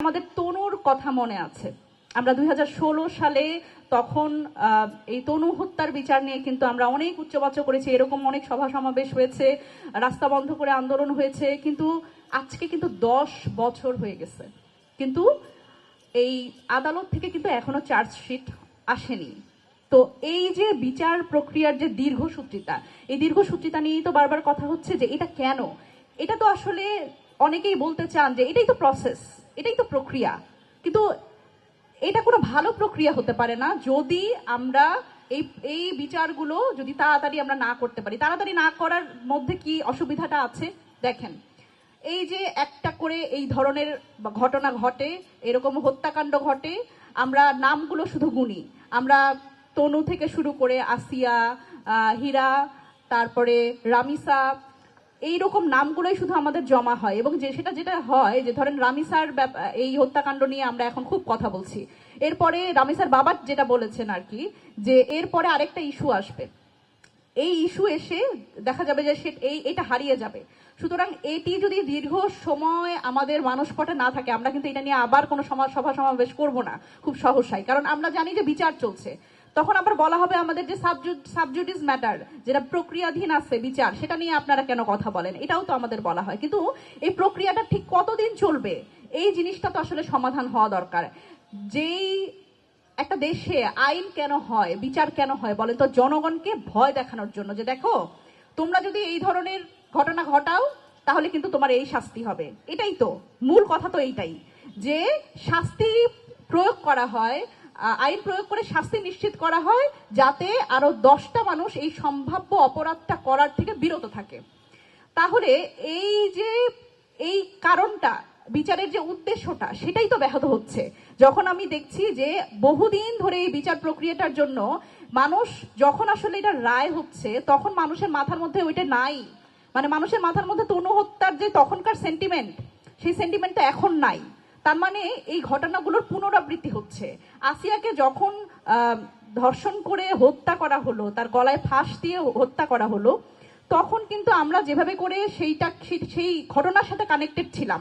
আমাদের তনুর কথা মনে আছে। আমরা 2016 সালে তখন এই তনু হত্যার বিচার নিয়ে কিন্তু আমরা অনেক উচ্চবাচ্য করেছি, এরকম অনেক সভা সমাবেশ হয়েছে, রাস্তা বন্ধ করে আন্দোলন হয়েছে, কিন্তু আজকে কিন্তু 10 বছর হয়ে গেছে, কিন্তু এই আদালত থেকে কিন্তু এখনো চার্জশিট আসেনি। তো এই যে বিচার প্রক্রিয়ার যে দীর্ঘসূত্রিতা, এই দীর্ঘসূত্রিতা নিয়েই তো বারবার কথা হচ্ছে যে এটা কেন। এটা তো আসলে অনেকেই বলতে চান যে এটাই তো প্রসেস, এটাই তো প্রক্রিয়া, কিন্তু এটা কোনো ভালো প্রক্রিয়া হতে পারে না যদি আমরা এই এই বিচারগুলো যদি তাড়াতাড়ি আমরা না করতে পারি। তাড়াতাড়ি না করার মধ্যে কি অসুবিধাটা আছে দেখেন, এই যে একটা করে এই ধরনের ঘটনা ঘটে, এরকম হত্যাকাণ্ড ঘটে, আমরা নামগুলো শুধু গুনি, আমরা তনু থেকে শুরু করে আসিয়া, হীরা, তারপরে রামিসা, এইরকম নামগুলোই শুধু আমাদের জমা হয়। এবং যেটা হয় যে ধরেন রামিসার এই হত্যাকাণ্ড নিয়ে আমরা এখন খুব কথা বলছি, এরপরে রামিসার বাবা যেটা বলেছেন আর কি, যে এরপরে আরেকটা ইস্যু আসবে, এই ইস্যু এসে দেখা যাবে যে এটা হারিয়ে যাবে। সুতরাং এটি যদি দীর্ঘ সময় আমাদের মানসপটে না থাকে, আমরা কিন্তু এটা নিয়ে আবার কোনো সভা সমাবেশ করব না খুব সহসাই, কারণ আমরা জানি যে বিচার চলছে। তখন আবার বলা হবে আমাদের যে সাবজুডিস ম্যাটার, যেটা প্রক্রিয়াধীন আছে বিচার, সেটা নিয়ে আপনারা কেন কথা বলেন, এটাও তো আমাদের বলা হয়। কিন্তু এই প্রক্রিয়াটা ঠিক কতদিন চলবে, এই জিনিসটা তো আসলে সমাধান হওয়া দরকার। যেই একটা দেশে আইন কেন হয়, বিচার কেন হয় বলেন তো? জনগণকে ভয় দেখানোর জন্য, যে দেখো তোমরা যদি এই ধরনের ঘটনা ঘটাও তাহলে কিন্তু তোমার এই শাস্তি হবে। এটাই তো মূল কথা, তো এইটাই যে শাস্তি প্রয়োগ করা হয়, আইন প্রয়োগ করে শাস্তি নিশ্চিত করা হয়, যাতে আরো 10টা মানুষ এই সম্ভাব্য অপরাধটা করার থেকে বিরত থাকে। তাহলে এই যে এই কারণটা, বিচারের যে উদ্দেশ্যটা, সেটাই তো ব্যাহত হচ্ছে। যখন আমি দেখছি যে বহুদিন ধরে এই বিচার প্রক্রিয়াটার জন্য মানুষ, যখন আসলে এটা রায় হচ্ছে তখন মানুষের মাথার মধ্যে ওইটা নাই, মানে মানুষের মাথার মধ্যে তনু হত্যার যে তখনকার সেন্টিমেন্ট, সেই সেন্টিমেন্টটা এখন নাই। তার মানে এই ঘটনাগুলোর পুনরাবৃত্তি হচ্ছে। আসিয়াকে যখন ধর্ষণ করে হত্যা করা হলো, তার গলায় ফাঁস দিয়ে হত্যা করা হলো, তখন কিন্তু আমরা যেভাবে করে সেই ঘটনার সাথে কানেক্টেড ছিলাম,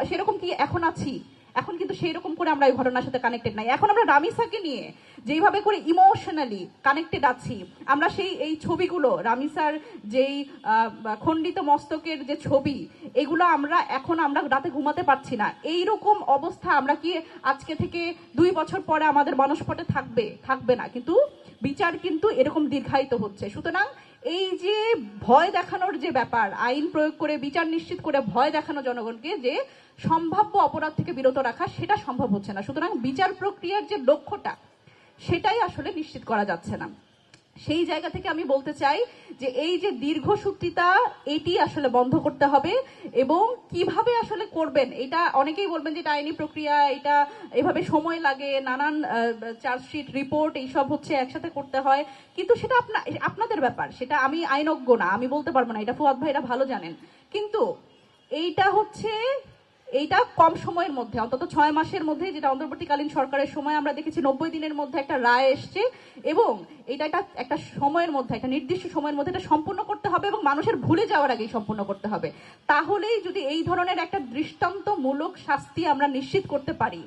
সেরকম কি এখন আছি? এখন কিন্তু সেই রকম করে আমরা এই ঘটনার সাথে কানেক্টেড নাই। এখন আমরা রামিসাকে নিয়ে যেইভাবে করে ইমোশনালি কানেক্টেড আছি, আমরা এই ছবিগুলো, রামিসার যেই খণ্ডিত মস্তকের যে ছবি, এগুলো আমরা রাতে ঘুমাতে পারছি না। এইরকম অবস্থা আমরা কি আজকে থেকে 2 বছর পরে আমাদের মানসপটে থাকবে না, কিন্তু বিচার কিন্তু এরকম দীর্ঘায়িত হচ্ছে। সুতরাং এই যে ভয় দেখানোর যে ব্যাপার, আইন প্রয়োগ করে বিচার নিশ্চিত করে ভয় দেখানো জনগণকে যে সম্ভাব্য অপরাধ থেকে বিরত রাখা, সেটা সম্ভব হচ্ছে না। সুতরাং বিচার প্রক্রিয়ার যে লক্ষ্যটা, সেটাই আসলে নিশ্চিত করা যাচ্ছে না। সেই জায়গা থেকে আমি বলতে চাই যে এই যে দীর্ঘসূত্রিতা, এটি আসলে বন্ধ করতে হবে। এবং কিভাবে আসলে করবেন, এটা অনেকেই বলবেন যে এটা আইনি প্রক্রিয়া, এটা এভাবে সময় লাগে, নানান চার্জশিট, রিপোর্ট, এইসব হচ্ছে একসাথে করতে হয়, কিন্তু সেটা আপনাদের ব্যাপার, সেটা আমি আইনজ্ঞ না, আমি বলতে পারবো না, এটা ফুয়াদ ভাইরা ভালো জানেন। কিন্তু এইটা কম সময়ের মধ্যে, অন্তত 6 মাসের মধ্যে, যেটা অন্তর্বর্তীকালীন সরকারের সময় আমরা দেখেছি 90 দিনের মধ্যে একটা রায় এসছে, এবং এটা একটা সময়ের মধ্যে, একটা নির্দিষ্ট সময়ের মধ্যে এটা সম্পূর্ণ করতে হবে, এবং মানুষের ভুলে যাওয়ার আগেই সম্পূর্ণ করতে হবে। তাহলেই যদি এই ধরনের একটা দৃষ্টান্তমূলক শাস্তি আমরা নিশ্চিত করতে পারি,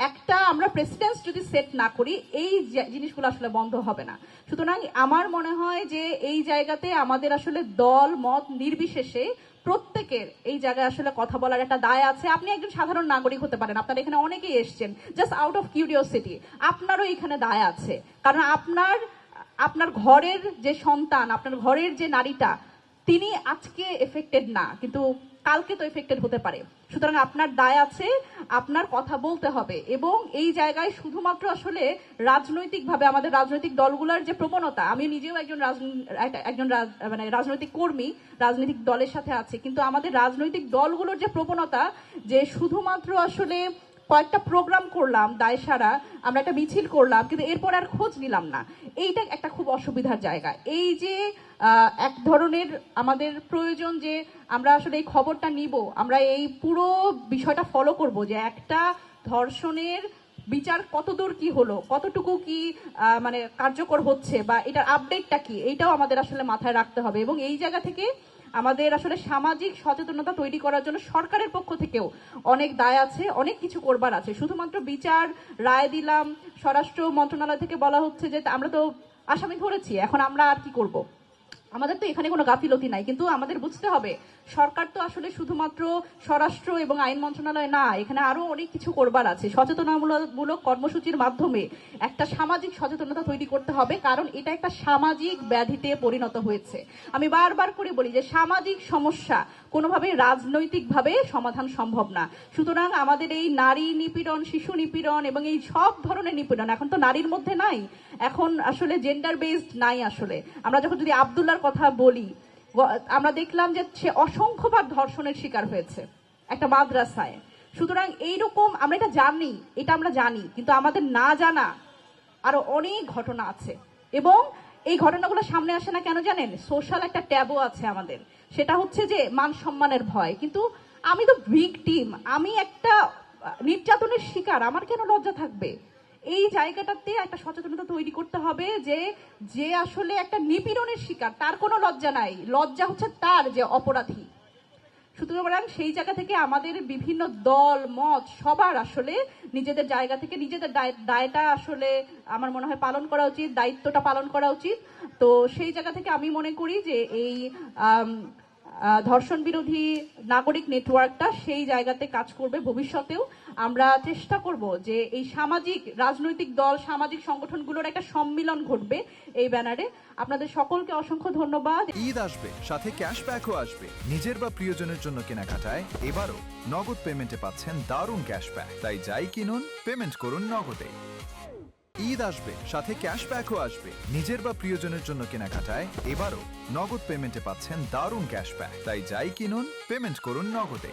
একটা আমরা প্রেসিডেন্স যদি সেট না করি, এই জিনিসগুলো আসলে বন্ধ হবে না। সুতরাং আমার মনে হয় যে এই জায়গাতে আমাদের আসলে দল মত নির্বিশেষে প্রত্যেকের এই জায়গায় আসলে কথা বলার একটা দায় আছে। আপনি একজন সাধারণ নাগরিক হতে পারেন, আপনারা এখানে অনেকেই এসছেন জাস্ট আউট অফ কিউরিওসিটি, আপনারও এখানে দায় আছে, কারণ আপনার ঘরের যে সন্তান, আপনার ঘরের যে নারীটা, তিনি আজকে এফেক্টেড না, কিন্তু কালকে তো এফেক্টেড হতে পারে। সুতরাং আপনার দায় আছে, আপনার কথা বলতে হবে। এবং এই জায়গায় শুধুমাত্র আসলে রাজনৈতিকভাবে আমাদের রাজনৈতিক দলগুলোর যে প্রবণতা, আমি নিজেও একজন রাজনৈতিক কর্মী, রাজনৈতিক দলের সাথে আছি, কিন্তু আমাদের রাজনৈতিক দলগুলোর যে প্রবণতা, যে শুধুমাত্র আসলে কয়েকটা প্রোগ্রাম করলাম দায় সারা, আমরা একটা মিছিল করলাম, কিন্তু এরপর আর খোঁজ নিলাম না, এইটা একটা খুব অসুবিধার জায়গা। এই যে এক ধরনের আমাদের প্রয়োজন যে আমরা আসলে এই খবরটা নিব, আমরা এই পুরো বিষয়টা ফলো করব, যে একটা ধর্ষণের বিচার কতদূর কি হলো, কতটুকু কি মানে কার্যকর হচ্ছে, বা এটার আপডেটটা কি, এইটাও আমাদের আসলে মাথায় রাখতে হবে। এবং এই জায়গা থেকে আমাদের আসলে সামাজিক সচেতনতা তৈরি করার জন্য সরকারের পক্ষ থেকেও অনেক দায় আছে, অনেক কিছু করবার আছে। শুধুমাত্র বিচার রায় দিলাম, স্বরাষ্ট্র মন্ত্রণালয় থেকে বলা হচ্ছে যে আমরা তো আসামি ধরেছি, এখন আমরা আর কি করব। আমাদের তো এখানে কোনো গাফিলতি নাই, কিন্তু আমাদের বুঝতে হবে সরকার তো আসলে শুধুমাত্র স্বরাষ্ট্র এবং আইন মন্ত্রণালয় না, এখানে আরো অনেক কিছু করবার আছে। সচেতনামূলক কর্মসূচির মাধ্যমে একটা সামাজিক সচেতনতা তৈরি করতে হবে, কারণ এটা একটা সামাজিক ব্যাধিতে পরিণত হয়েছে। আমি বারবার করে বলি যে সামাজিক সমস্যা কোনোভাবে রাজনৈতিকভাবে সমাধান সম্ভব না। সুতরাং আমাদের এই নারী নিপীড়ন, শিশু নিপীড়ন এবং এই সব ধরনের নিপীড়ন এখন তো নারীর মধ্যে নাই, এখন আসলে জেন্ডার বেসড নাই। আসলে আমরা যখন যদি আব্দুল্লাহর কথা বলি, আমরা দেখলাম যে সে অসংখ্যবার ধর্ষণের শিকার হয়েছে একটা মাদ্রাসায়। সুতরাং এইরকম আমরা এটা আমরা জানি, কিন্তু আমাদের না জানা আরো অনেক ঘটনা আছে, এবং এই ঘটনাগুলো সামনে আসে না কেন জানেন? সোশ্যাল একটা ট্যাবও আছে আমাদের, সেটা হচ্ছে যে মান সম্মানের ভয়। কিন্তু আমি তো ভিকটিম, আমি একটা নির্যাতনের শিকার, আমার কেন লজ্জা থাকবে? এই জায়গাটাতে একটা সচেতনতা তৈরি করতে হবে যে যে আসলে একটা নিপীড়নের শিকার তার কোনো লজ্জা নাই, লজ্জা হচ্ছে তার যে অপরাধী। সুতরাং সেই জায়গা থেকে আমাদের বিভিন্ন দল মত সবার আসলে নিজেদের জায়গা থেকে নিজেদের দায়টা আসলে আমার মনে হয় পালন করা উচিত, দায়িত্বটা পালন করা উচিত। তো সেই জায়গা থেকে আমি মনে করি যে এই ধর্ষণ বিরোধী নাগরিক নেটওয়ার্কটা সেই জায়গাতে কাজ করবে ভবিষ্যতেও। আমরা চেষ্টা করব যে এই সামাজিক রাজনৈতিক দল, সামাজিক সংগঠনগুলোর একটা সম্মিলন ঘটবে এই ব্যানারে। আপনাদের সকলকে অসংখ্য ধন্যবাদ। ঈদ আসবে, সাথে ক্যাশব্যাকও আসবে। নিজের বা প্রিয়জনের জন্য কেনাকাটায় এবারও নগদ পেমেন্টে পাচ্ছেন দারুণ ক্যাশব্যাক। তাই যাই কিনুন, পেমেন্ট করুন নগদে। ঈদ আসবে, সাথে ক্যাশব্যাকও আসবে। নিজের বা প্রিয়জনের জন্য কেনাকাটায় এবারও নগদ পেমেন্টে পাচ্ছেন দারুণ ক্যাশব্যাক। তাই যাই কিনুন, পেমেন্ট করুন নগদে।